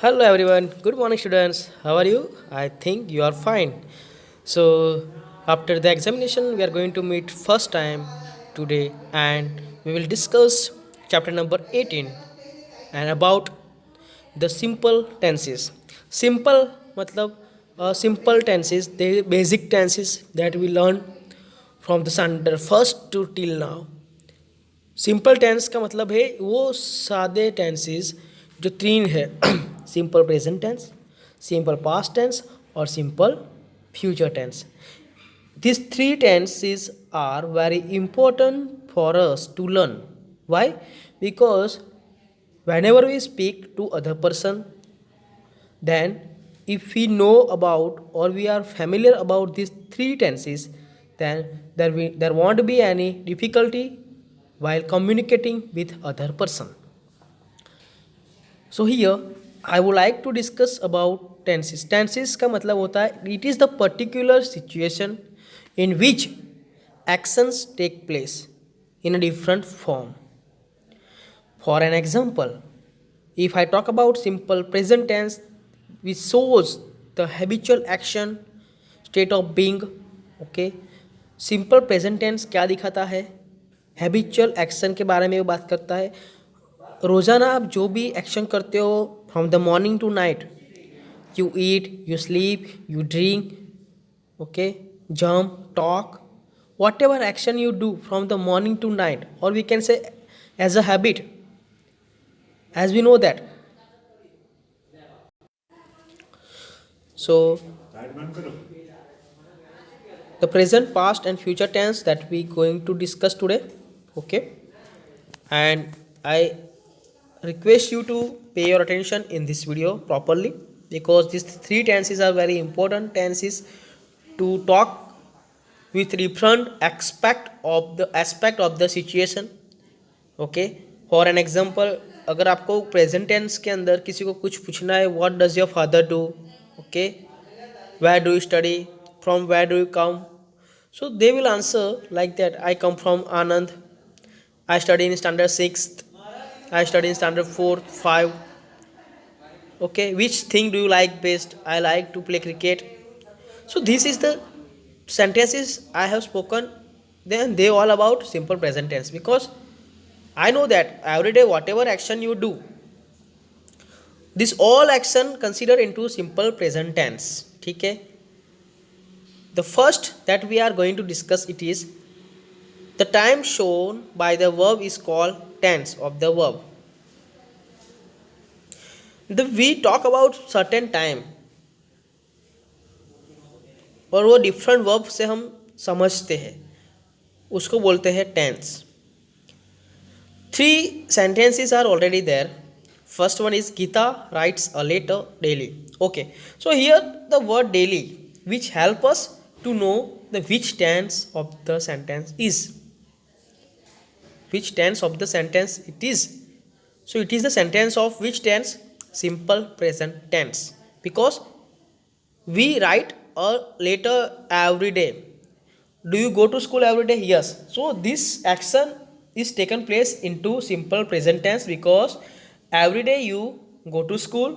Hello everyone. Good morning students. How are you? I think you are fine. So after the examination we are going to meet first time today and we will discuss chapter number 18 and about the simple tenses. Simple matlab simple tenses, the basic tenses that we learn from the standard first to till now. Simple tense का मतलब है वो सादे tenses जो तीन है simple present tense, simple past tense और simple future tense. These three tenses are very important for us to learn. Why? Because whenever we speak to other person, then if we know about or we are familiar about these three tenses, then there won't be any difficulty while communicating with other person. So here I would like to discuss about tenses. Tenses का मतलब होता है it is the particular situation in which actions take place in a different form. For an example, if I talk about simple present tense, which shows the habitual action, state of being, okay. Simple present tense क्या दिखाता है? Habitual action के बारे में वो बात करता है. रोज़ाना आप जो भी एक्शन करते हो from the morning to night, you eat, you sleep, you drink, okay, jump, talk, whatever action you do from the morning to night, और we can say as a habit, as we know that. So the present, past and future tense that we going to discuss today, okay. And I request you to pay your attention in this video properly, because these three tenses are very important tenses to talk with different aspect of the situation, okay. For an example, अगर आपको present tense के अंदर किसी को कुछ पूछना है, what does your father do, okay, where do you study, from where do you come, so they will answer like that, I come from Anand, I study in standard 6th, I study in standard 4th 5, okay, which thing do you like best, I like to play cricket. So this is the sentences I have spoken, then they all about simple present tense, because I know that every day whatever action you do, this all action consider into simple present tense. ठीक है. The first that we are going to discuss it is the time shown by the verb is called tense of the verb. We talk about certain time और वो different verb से हम समझते हैं, उसको बोलते हैं tense. Three sentences are already there. First one is Gita writes a letter daily. Okay, so here the word daily, which help us to know the which tense of the sentence is. Which tense of the sentence it is. So it is the sentence of which tense? Simple present tense. Because we write a letter every day. Do you go to school every day? Yes. So this action is taken place into simple present tense because every day you go to school.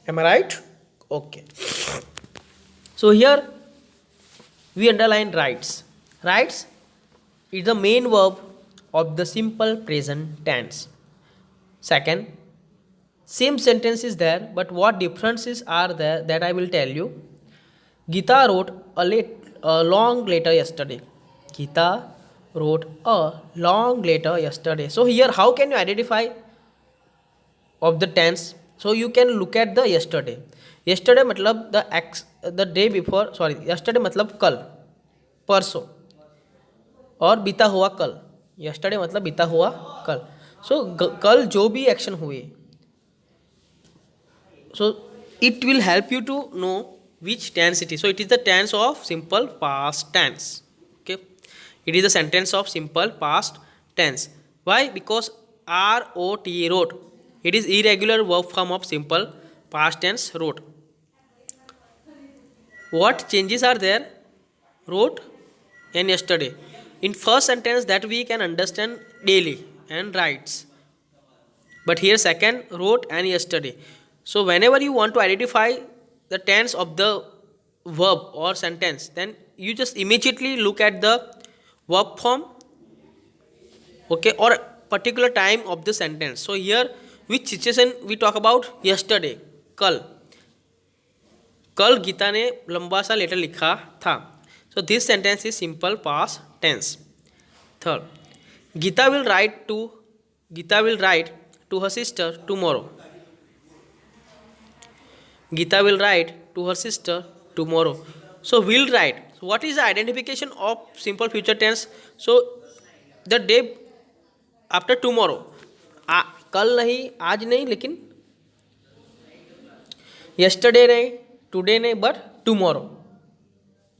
Am I right? Okay. So here we underline writes. Writes is the main verb of the simple present tense. Second, same sentence is there, but what differences are there that I will tell you. Gita wrote a long letter yesterday. Gita wrote a long letter yesterday. So here how can you identify of the tense? So you can look at the yesterday. Yesterday मतलब the day before, sorry, yesterday मतलब कल, परसों, और बीता हुआ कल. yesterday मतलब बीता हुआ कल. So कल जो भी एक्शन हुए, so it will help you to know which tense it is. So it is the tense of simple past tense. Okay, it is the sentence of simple past tense. Why? Because wrote, it is irregular verb form of simple past tense wrote. What changes are there? Wrote and yesterday. In first sentence that we can understand daily and writes, but here second wrote and yesterday. So whenever you want to identify the tense of the verb or sentence, then you just immediately look at the verb form, okay, or particular time of the sentence. So here which situation we talk about? Yesterday, कल, कल गीता ने लंबा सा letter लिखा था. So this sentence is simple past tense. Third, Gita will write to her sister tomorrow. Gita will write to her sister tomorrow. So will write. So what is the identification of simple future tense? So the day after tomorrow. कल नहीं, आज नहीं, लेकिन yesterday नहीं, today नहीं, but tomorrow.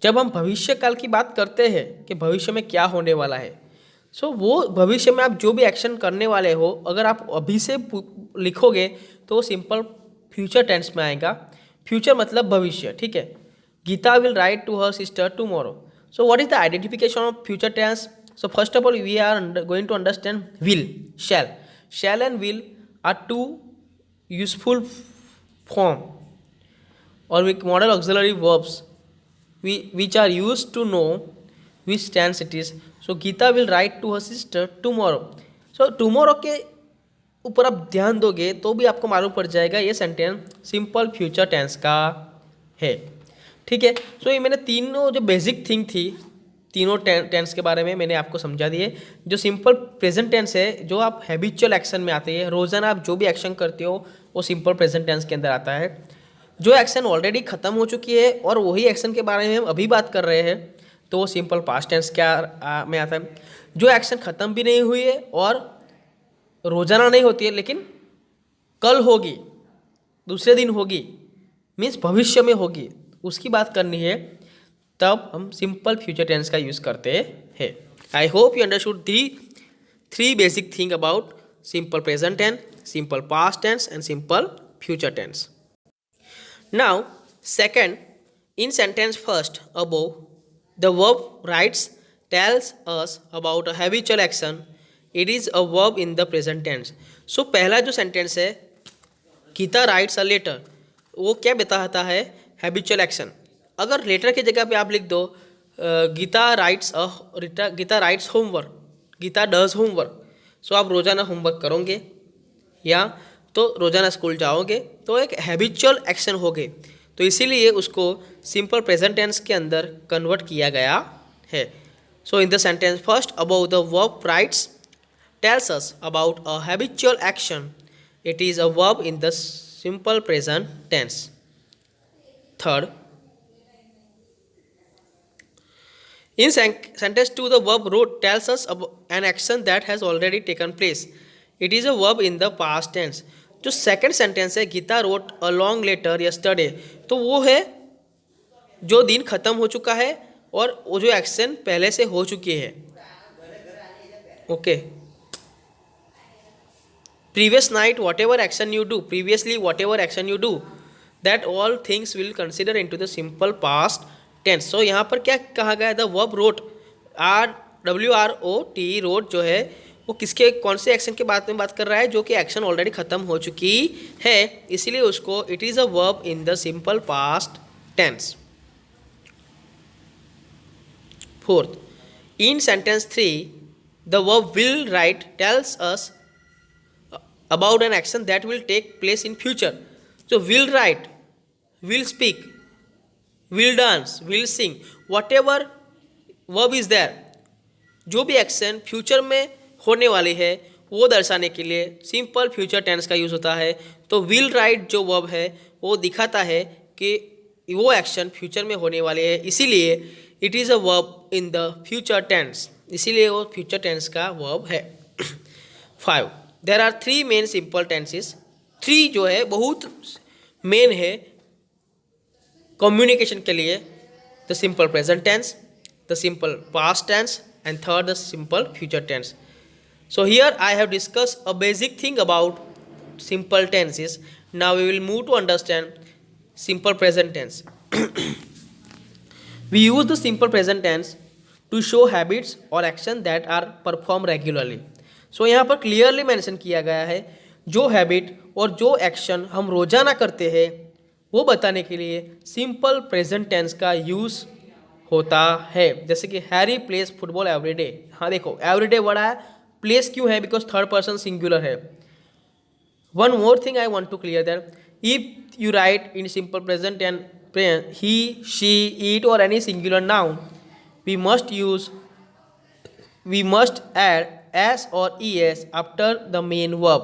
जब हम भविष्य काल की बात करते हैं कि भविष्य में क्या होने वाला है, सो वो भविष्य में आप जो भी एक्शन करने वाले हो, अगर आप अभी से लिखोगे तो वो सिंपल फ्यूचर टेंस में आएगा. फ्यूचर मतलब भविष्य, ठीक है. Geeta will write to her sister tomorrow. So what is the identification of future tense? So first of all we are going to understand will, shall. Shall and will are two useful form और with modal auxiliary verbs which are used to know which tense it is. So Geeta will write to her sister tomorrow. So tomorrow के ऊपर आप ध्यान दोगे तो भी आपको मालूम पड़ जाएगा ये सेंटेंस सिंपल फ्यूचर टेंस का है, ठीक है. सो ये मैंने तीनों जो बेसिक थिंग थी, तीनों टेंस के बारे में मैंने आपको समझा दिए. जो सिंपल प्रेजेंट टेंस है, जो आप हैबिचुअल एक्शन में आते हैं, रोज़ाना आप जो भी एक्शन करते हो वो सिंपल प्रेजेंट टेंस के अंदर आता है. जो एक्शन ऑलरेडी ख़त्म हो चुकी है और वही एक्शन के बारे में हम अभी बात कर रहे हैं तो वो सिंपल पास्ट टेंस में आता है. जो एक्शन ख़त्म भी नहीं हुई है और रोज़ाना नहीं होती है लेकिन कल होगी, दूसरे दिन होगी, मीन्स भविष्य में होगी, उसकी बात करनी है, तब हम सिंपल फ्यूचर टेंस का यूज़ करते हैं. I hope you understood the three basic thing about simple present tense, simple past tense and simple future tense. Now, second, in sentence first above, the verb writes tells us about a habitual action. It is a verb in the present tense. So पहला जो sentence है, Gita writes a letter, वो क्या बताता है? Habitual action. अगर letter की जगह पे आप लिख दो Gita writes homework, Gita does homework, so आप रोज़ाना होमवर्क करोगे या तो रोज़ाना स्कूल जाओगे, तो एक हैबिचुअल एक्शन हो गए, तो इसीलिए उसको सिंपल प्रेजेंट टेंस के अंदर कन्वर्ट किया गया है. So in the sentence first about the verb writes tells us about a habitual action. It is a verb in the simple present tense. Third, in sentence 2 the verb wrote tells us an action that has already taken place. It is a verb in the past tense. जो second sentence है Gita wrote a long letter yesterday, तो वो है जो दिन खत्म हो चुका है और वो जो एक्शन पहले से हो चुकी है. Okay, previous night whatever action you do, previously whatever action you do, that all things will consider in to the simple past tense. So यहाँ पर क्या कहा गया है? The verb wrote, RWROT, wrote जो है वो किसके कौन से एक्शन के बारे में बात कर रहा है? जो कि एक्शन ऑलरेडी खत्म हो चुकी है, इसीलिए उसको it is a verb in the simple past tense. Fourth, in sentence 3 the verb will write tells us about an action that will take place in future. जो will write, will speak, will dance, will sing, whatever verb is there, जो भी action future में होने वाली है वो दर्शाने के लिए सिंपल फ्यूचर टेंस का यूज़ होता है. तो विल राइट जो वर्ब है वो दिखाता है कि वो एक्शन फ्यूचर में होने वाली है, इसीलिए it is a verb in the future tense, इसीलिए वो फ्यूचर टेंस का वर्ब है. 5, there are 3 main simple tenses. 3 जो है बहुत मेन है कम्युनिकेशन के लिए. The simple present tense, the simple past tense and third the simple future tense. So here I have discuss a basic thing about simple tenses. Now we will move to understand simple present tense. We use the simple present tense to show habits और action that are perform regularly. So यहाँ पर clearly mention किया गया है जो habit और जो action हम रोजाना करते हैं वो बताने के लिए सिंपल प्रेजेंट टेंस का यूज़ होता है। जैसे कि हैरी प्लेस फुटबॉल एवरीडे। हाँ देखो, एवरीडे वर्ड है, प्लेस क्यों है? बिकॉज थर्ड पर्सन सिंगुलर है। One more thing I want to clear that if you write in simple present and he, she, it or any singular noun, we must add s or es after the main verb.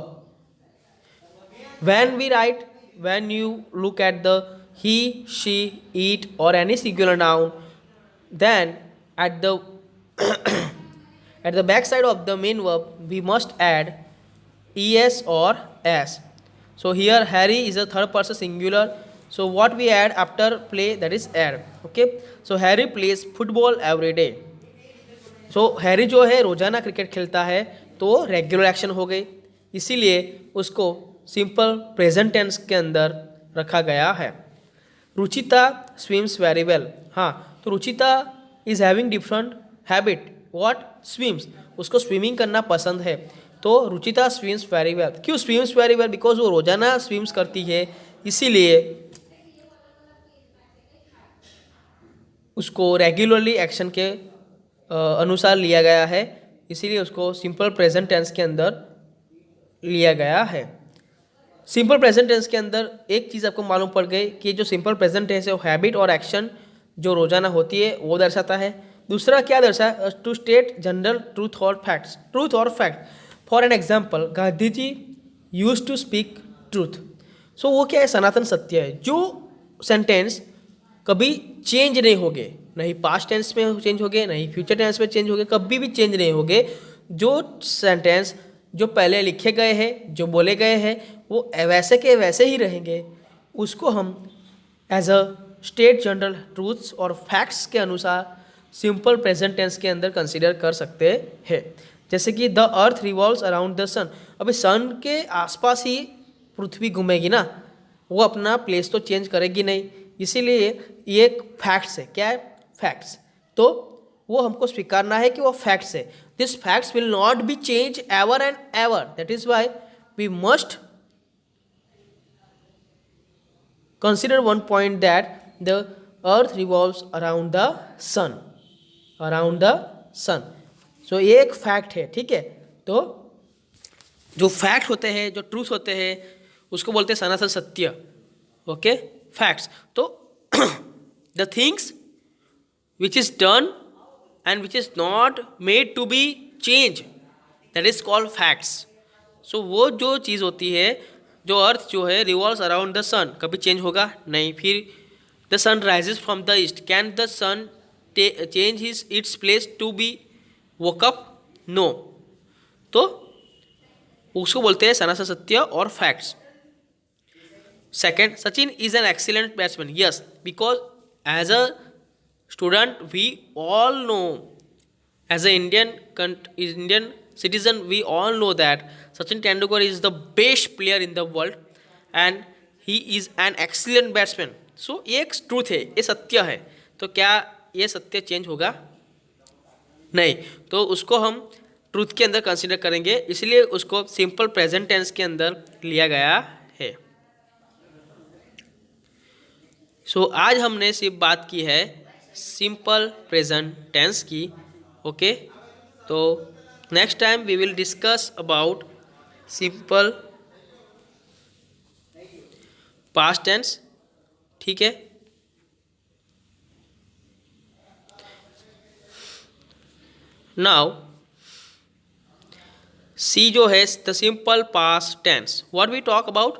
When you look at the he, she, it or any singular noun, then at the at the back side of the main verb we must add es or s. So here Harry is a third person singular, so what we add after play, that is add. Okay, so Harry plays football every day. So Harry जो है रोजाना cricket खेलता है, तो regular action हो गई, इसीलिए उसको सिंपल प्रेजेंट टेंस के अंदर रखा गया है। Ruchita swims very well. हाँ, तो Ruchita is having different habit, what? Swims, उसको स्विमिंग करना पसंद है, तो रुचिता स्विम्स वेरी वेल। क्यों स्विम्स वेरी वेल? बिकॉज वो रोजाना स्विम्स करती है, इसीलिए उसको रेगुलरली एक्शन के अनुसार लिया गया है, इसीलिए उसको सिंपल प्रेजेंट टेंस के अंदर लिया गया है। सिंपल प्रेजेंट टेंस के अंदर एक चीज़ आपको मालूम पड़ गई कि जो सिंपल प्रेजेंट टेंस है वो हैबिट और एक्शन जो रोजाना होती है वो दर्शाता है। दूसरा क्या दर्शाता? टू स्टेट जनरल ट्रूथ और फैक्ट्स, ट्रूथ और fact. For an example, Gandhi ji use to speak truth. So वो क्या है? सनातन सत्य है। जो सेंटेंस कभी चेंज नहीं होगे, नहीं पास्ट टेंस में चेंज होगे, नहीं फ्यूचर टेंस में चेंज होगे, कभी भी चेंज नहीं होगे। जो सेंटेंस जो पहले लिखे गए हैं, जो बोले गए हैं, वो वैसे के वैसे ही रहेंगे, उसको हम as a state general truths और फैक्ट्स के अनुसार सिंपल प्रेजेंट टेंस के अंदर कंसीडर कर सकते हैं। जैसे कि the earth revolves around the sun. अभी सन के आसपास ही पृथ्वी घूमेगी ना, वो अपना प्लेस तो चेंज करेगी नहीं, इसीलिए ये एक फैक्ट्स है। क्या है? फैक्ट्स। तो वो हमको स्वीकारना है कि वो फैक्ट्स है। This facts will not be change ever and ever, that is why we must consider one point that the earth revolves around the sun, around the sun. So ये एक फैक्ट है, ठीक है। तो जो फैक्ट होते हैं, जो ट्रूथ होते हैं, उसको बोलते हैं सनातन सत्य। Okay, facts. तो the things which is done and which is not made to be change, that is called facts. So वो जो चीज़ होती है, जो अर्थ जो है रिवॉल्व्स अराउंड द सन, कभी चेंज होगा नहीं। फिर the sun rises from the east, can the sun change his its place to be woke up? No. तो उसको बोलते हैं सनातन सत्य और facts. Second, Sachin is an excellent batsman. Yes, because as a student we all know, as a Indian citizen, we all know that Sachin Tendulkar is the best player in the world and he is an excellent batsman. So ये एक truth है, ये सत्य है। तो क्या ये सत्य चेंज होगा? नहीं। तो उसको हम ट्रूथ के अंदर कंसीडर करेंगे, इसलिए उसको सिंपल प्रेजेंट टेंस के अंदर लिया गया है। सो आज हमने सिर्फ बात की है सिंपल प्रेजेंट टेंस की। ओके, तो next time we will discuss about simple past tense, ठीक है। नाउ सी जो है the simple past tense, what we talk about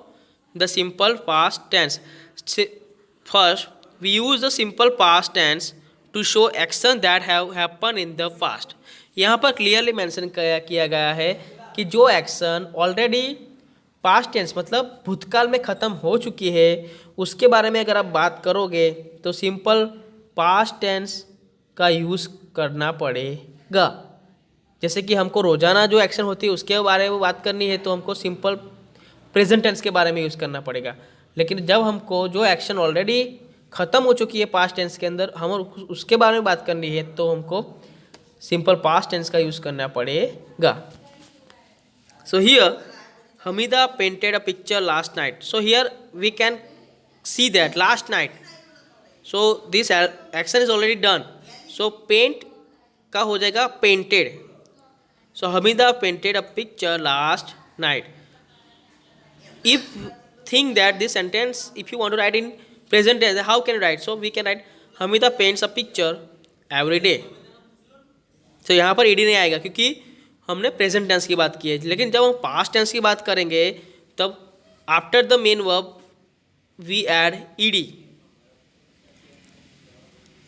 the simple past tense. First we use the simple past tense to show action that have happen in the past. यहाँ पर clearly mention किया गया है कि जो action already past tense मतलब भूतकाल में ख़त्म हो चुकी है, उसके बारे में अगर आप बात करोगे तो सिंपल पास्ट टेंस का यूज़ करना पड़ेगा। जैसे कि हमको रोजाना जो एक्शन होती है उसके बारे में बात करनी है तो हमको सिंपल प्रेजेंट टेंस के बारे में यूज़ करना पड़ेगा। लेकिन जब हमको जो एक्शन ऑलरेडी ख़त्म हो चुकी है पास्ट टेंस के अंदर, हम उसके बारे में बात करनी है तो हमको सिंपल पास्ट टेंस का यूज़ करना पड़ेगा। So here Hamida painted a picture last night. So here we can see that last night. So this action is already done. So paint का हो जाएगा painted. So Hamida painted a picture last night. If think that this sentence, if you want to write in present tense, how can you write? So we can write Hamida paints a picture every day. तो यहाँ पर ED नहीं आएगा क्योंकि हमने present tense की बात की है. लेकिन जब हम पास्ट टेंस की बात करेंगे तब after the main verb we add ED.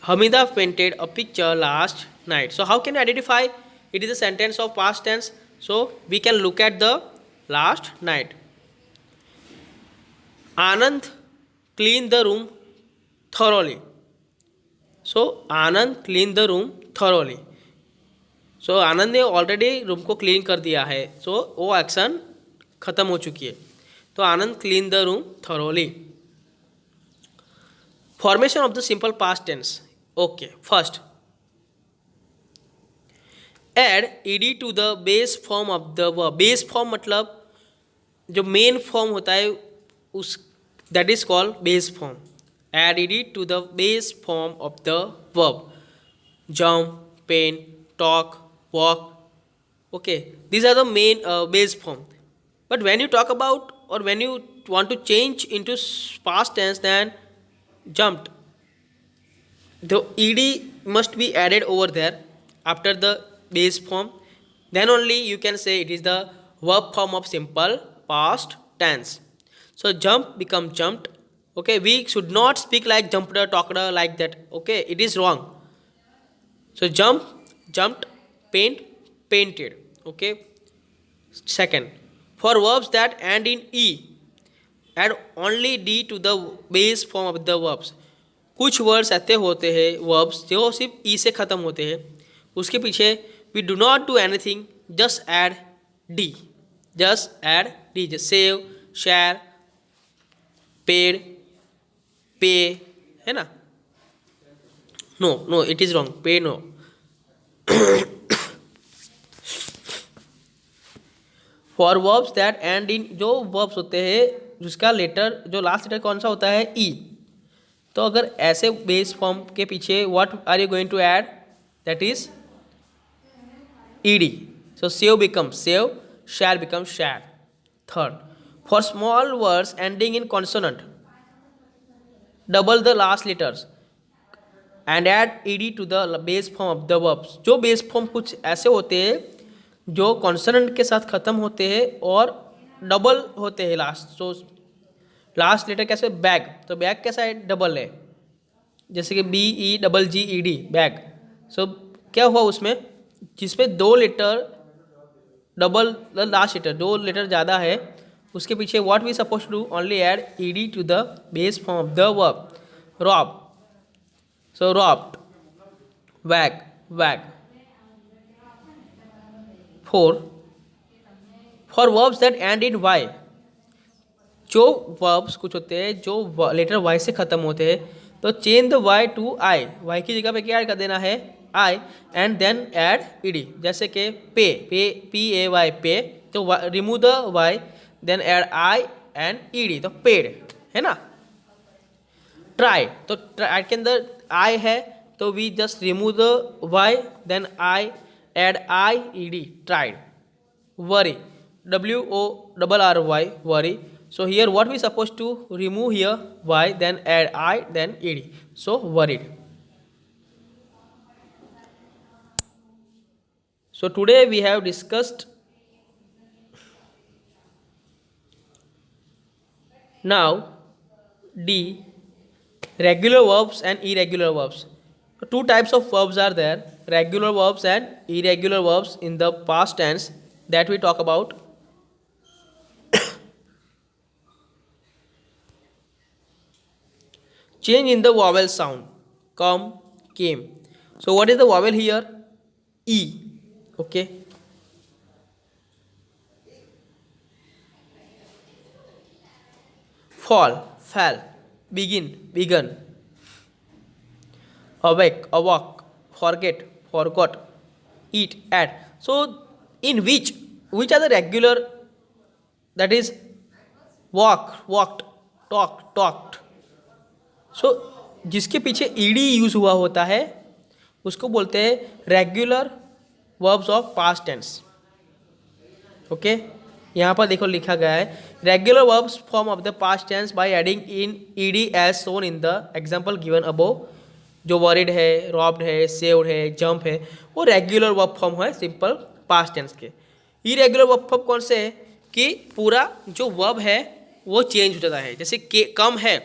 Hamida painted a picture last night. So how can you identify it is a sentence of past tense? So we can look at the last night. Anand cleaned the room thoroughly. So Anand cleaned the room thoroughly. So आनंद ने already room को clean कर दिया है. सो वो action खत्म हो चुकी है. तो Anand clean the room thoroughly. Formation of the simple past tense. Okay, first add ED to the base form of the verb. Base form मतलब जो मेन फॉर्म होता है उस that is called base form. Add ED to the base form of the verb. Jump, pen, talk, walk. Okay, these are the main base form. But when you talk about or when you want to change into past tense, then jumped, the ed must be added over there after the base form. Then only you can say it is the verb form of simple past tense. So jump become jumped. Okay, we should not speak like jumped, talked like that. Okay, it is wrong. So jump, jumped, paint, painted. Okay. Second, for verbs that end in e, add only d to the base form of the verbs. कुछ words ऐसे होते हैं verbs जो सिर्फ ई से ख़त्म होते हैं, उसके पीछे we do not do anything, just add d. Just add d. Just save, share, paid, pay, है ना. No, it is wrong. Pay no. For verbs that end इन, जो वर्ब्स होते हैं जिसका लेटर जो लास्ट लेटर कौन सा होता है ई. तो अगर ऐसे बेस फॉर्म के पीछे what are you going to add, that is ED. So save become save, share become share. Third, for small words ending in consonant double the last letters and add ED to the base form of the verbs. जो base form कुछ ऐसे होते हैं जो consonant के साथ ख़त्म होते हैं और डबल होते हैं लास्ट. सो लास्ट लेटर कैसे, बैग. तो बैग कैसा है, डबल है, जैसे कि b e double g e d, bag. So क्या हुआ उसमें, जिसमें दो लेटर डबल लास्ट लेटर, दो लेटर ज़्यादा है, उसके पीछे what we suppose to do, only add e d to the base form of the verb. Rob. So robbed, wag, wag. For verbs that end in y, जो verbs कुछ होते हैं जो लेटर वाई से ख़त्म होते हैं, तो change the Y to I. Y की जगह पे क्या ऐड कर देना है, I, and then add ED. जैसे कि pay, P A Y, pay. तो remove the Y, then add I and ED, तो पेड, है ना. ट्राई, तो ट्राई के अंदर आई है तो we just remove the Y, then I, add I E D, tried. Worry, W O R R Y, worry. So here what we supposed to remove here Y, then add I, then E D. So worried. So today we have discussed now D, regular verbs and irregular verbs. Two types of verbs are there, regular verbs and irregular verbs in the past tense that we talk about. Change in the vowel sound, come, came. So what is the vowel here, E. Okay, fall, fell, begin, begun. Awake, awoke, forget, forgot, eat, ate. So in which are the regular that is walk, walked, talk, talked. So जिसके पीछे ED use हुआ होता है उसको बोलते हैं regular verbs of past tense. Okay, यहाँ पर देखो लिखा गया है regular verbs form of the past tense by adding in ED as shown in the example given above. जो वॉरिड है, रॉब्ड है, सेव्ड है, जंप है, वो रेगुलर वर्ब फॉर्म है सिंपल पास्ट टेंस के। इरेगुलर वर्ब फॉर्म कौन से है कि पूरा जो वर्ब है वो चेंज हो जाता है। जैसे के कम है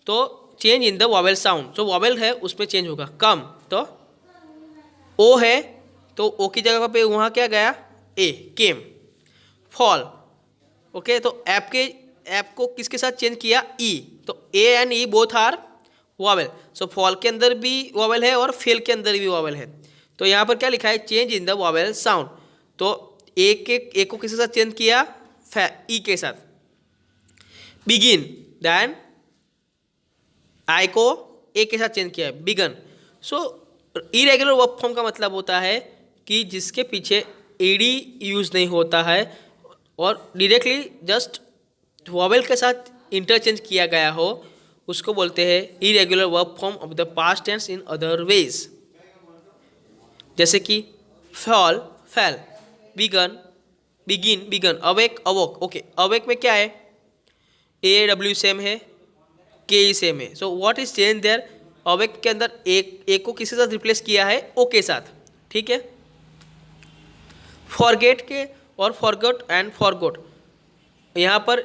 तो change in the vowel sound, जो वॉवेल है उसमें चेंज होगा। कम तो ओ है तो ओ की जगह पे वहाँ क्या गया, ए, केम। फॉल, ओके, तो ऐप को किसके साथ चेंज किया, ई, तो A and E both are vowel. So fall के अंदर भी वॉवेल है और फेल के अंदर भी वॉवेल है। तो यहाँ पर क्या लिखा है, change in the vowel sound. तो ए को किसके साथ चेंज किया, ई के साथ। बिगिन, देन आई को ए के साथ चेंज किया, बिगन। सो इरेगुलर वर्ब फॉर्म का मतलब होता है कि जिसके पीछे एडी यूज नहीं होता है और डायरेक्टली जस्ट वॉवेल के साथ इंटरचेंज किया गया हो, उसको बोलते हैं irregular verb form of the past tense in other ways. जैसे कि fall, fell, began, begin, began, awake, awoke. Okay, awake में क्या है, ए डब्ल्यू सेम है, के ई सेम है। सो what is change their, awake के अंदर ए को किसके साथ रिप्लेस किया है, ओ के साथ। ठीक है। फॉरगेट के और फॉरगॉट एंड फॉरगॉट यहाँ पर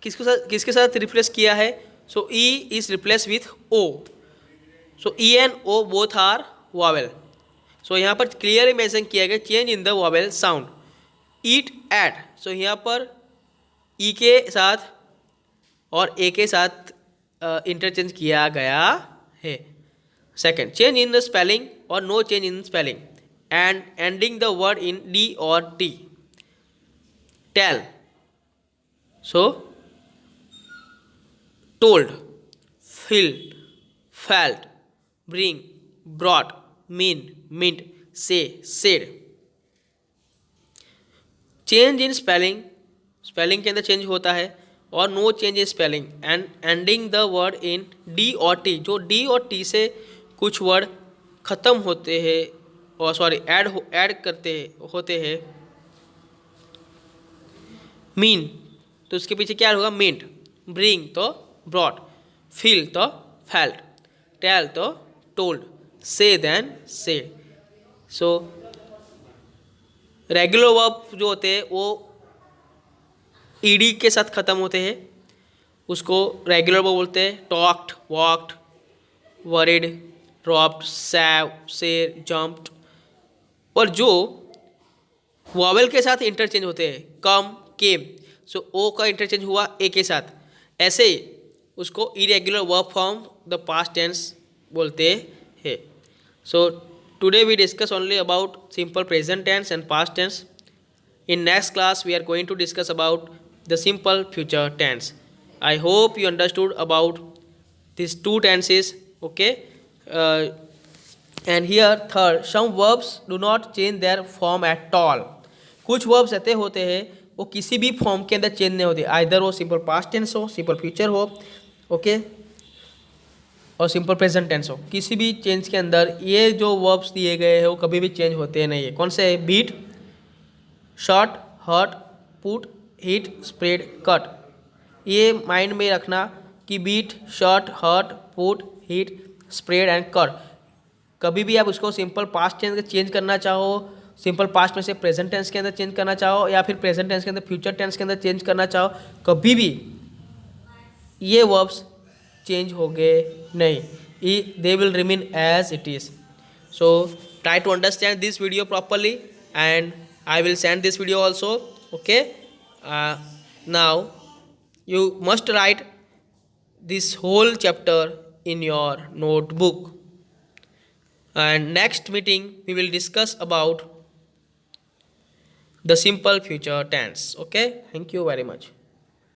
किसके साथ रिप्लेस किया है, so e is replace with o. So e and o both are vowel. So यहाँ पर क्लियरली मेंशन किया गया change in the vowel sound. Eat, ate, so यहाँ पर ई के साथ और ए के साथ इंटरचेंज किया गया है। Second, change in the spelling और no change in spelling and ending the word in d और t. Tell, so told, filled, felt, bring, brought, mean, meant, say, said। Change in spelling, spelling के अंदर change होता है और no change in spelling and ending the word in d और t. जो d और t से कुछ वर्ड खत्म होते हैं और सॉरी ऐड करते होते हैं। मीन, तो उसके पीछे क्या होगा, मींट। ब्रिंग तो ब्रॉट, फील तो फेल्ट, टेल तो told, say then said. So regular verb जो होते हैं वो ईडी के साथ खत्म होते हैं, उसको रेगुलर वर्ब बोलते हैं। टॉक्ड, वॉक्ड, वरीड, रॉब्ड, सैव, सेर, जंप्ड। और जो वॉवेल के साथ इंटरचेंज होते हैं, कम, केम, सो ओ का इंटरचेंज हुआ ए के साथ, ऐसे उसको irregular verb form the past tense बोलते हैं। So today we discuss only about simple present tense and past tense. In next class we are going to discuss about the simple future tense. I hope you understood about this two tenses. Okay, and here third, some verbs do not change their form at all. कुछ verbs ऐसे होते हैं वो किसी भी form के अंदर change नहीं होते, आइदर वो सिंपल पास्ट टेंस हो, सिंपल फ्यूचर हो, ओके, और सिंपल प्रेजेंट टेंस हो। किसी भी चेंज के अंदर ये जो वर्ब्स दिए गए हैं वो कभी भी चेंज होते नहीं है। कौन से है, beat, shot, hurt, put, hit, spread, cut. ये माइंड में रखना कि beat, shot, hurt, put, hit, spread and cut. कभी भी आप उसको सिंपल पास्ट टेंस में चेंज करना चाहो, सिंपल पास्ट में से प्रेजेंट टेंस के अंदर चेंज करना चाहो, या फिर प्रेजेंट टेंस के अंदर फ्यूचर टेंस के अंदर चेंज करना चाहो, कभी भी ये वर्ब्स चेंज होंगे नहीं, they will remain as it is. So try to understand this video properly and I will send this video also. Okay, now you must write this whole chapter in your notebook, and next meeting we will discuss about the simple future tense. Okay, thank you very much.